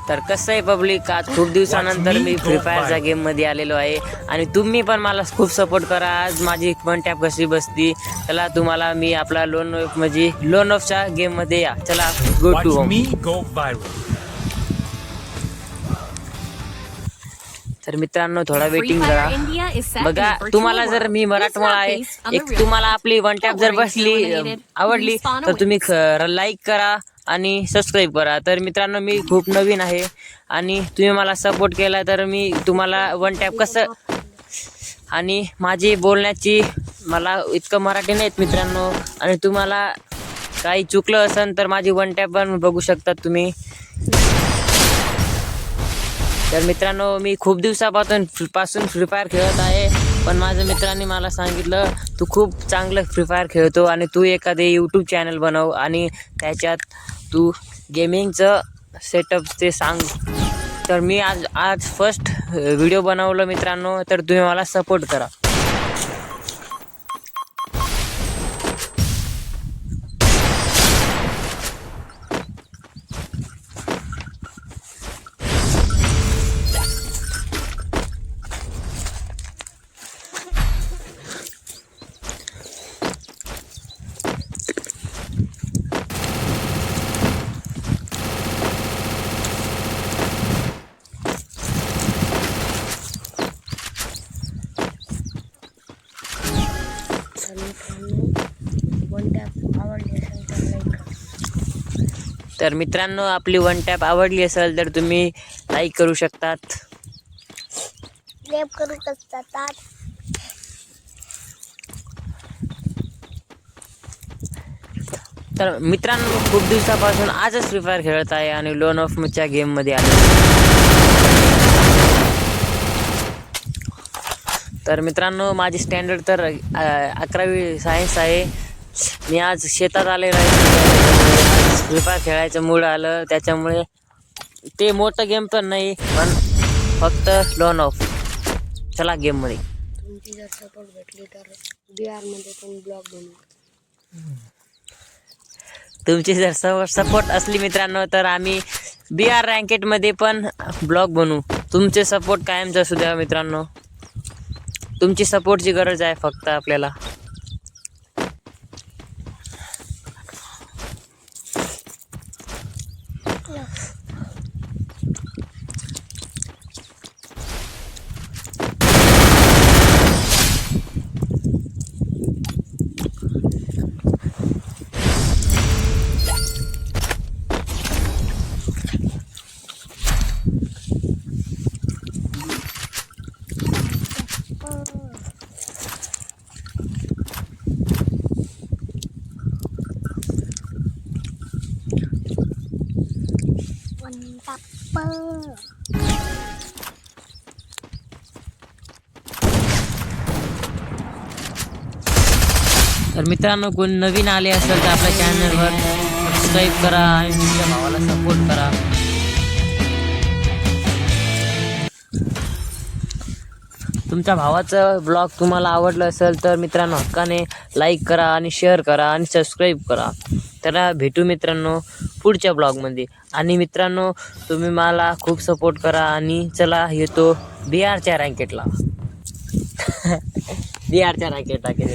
तर कसं आहे पब्लिक, आज खूप दिवसानंतर मी फ्री फायरच्या गेममध्ये आलेलो आहे आणि तुम्ही पण मला खूप सपोर्ट करा. आज माझी वन टॅप कशी बसती चला तुम्हाला मी आपला लोन ऑफ म्हणजे लोन ऑफच्या गेममध्ये या. चला गो टू होम. तर मित्रांनो थोडा वेटिंग करा. बघा तुम्हाला जर मी मराठमोळा आहे एक तुम्हाला आपली वन टॅप जर बसली आवडली तर तुम्ही लाईक करा आणि सबस्क्राईब करा. तर मित्रांनो मी खूप नवीन आहे आणि तुम्ही मला सपोर्ट केला तर मी तुम्हाला वन टॅप कसं आणि माझी बोलण्याची मला इतकं मराठी नाहीत मित्रांनो आणि तुम्हाला काही चुकलं असेल तर माझी वन टॅप पण बघू शकतात तुम्ही. तर मित्रांनो मी खूप दिवसापासून फ्री फायर खेळत आहे पण माझ्या मित्रांनी मला सांगितलं तू खूप चांगलं फ्री फायर खेळतो आणि तू एखादे यूट्यूब चॅनल बनव आणि त्याच्यात तू गेमिंगचं सेटअप ते सांग. तर मी आज फर्स्ट व्हिडिओ बनवलं मित्रांनो. तर तुम्ही मला सपोर्ट करा. तर मित्रांनो आपली वन टॅप आवडली असेल तर तुम्ही लाईक करू शकतात. तर मित्रांनो खूप दिवसापासून आजच फ्री फायर खेळत आहे आणि लोन ऑफच्या गेममध्ये आले. तर मित्रांनो माझी स्टँडर्ड तर 11वी सायन्स आहे. मी आज शेतात आलेलो आहे. फ्री फायर खेळायचं मूड आलं त्याच्यामुळे ते मोठं गेम पण नाही पण फक्त लोन ऑफ. चला गेममध्ये. तुमची जर सपोर्ट भेटली तर बिहारमध्ये पण ब्लॉग बनवू. तुमची जर सपोर्ट असली मित्रांनो तर आम्ही बिहार रँकेटमध्ये पण ब्लॉग बनवू. तुमचे सपोर्ट कायमचं असू द्या मित्रांनो. तुमची सपोर्टची गरज आहे फक्त आपल्याला. तर मित्रांनो कोण नवीन आले असेल तर आपल्या चॅनलवर सबस्क्राईब करा आणि तुमच्या भावाला सपोर्ट करा. तुमच्या भावाचं ब्लॉग तुम्हाला आवडलं असेल तर मित्रांनो हक्काने लाईक करा आणि शेअर करा आणि सबस्क्राईब करा. त्याला भेटू मित्रांनो पुढच्या ब्लॉगमध्ये. आणि मित्रांनो तुम्ही मला खूप सपोर्ट करा आणि चला येतो बिहारच्या रँकेटला. बिहारच्या रँकेटला किती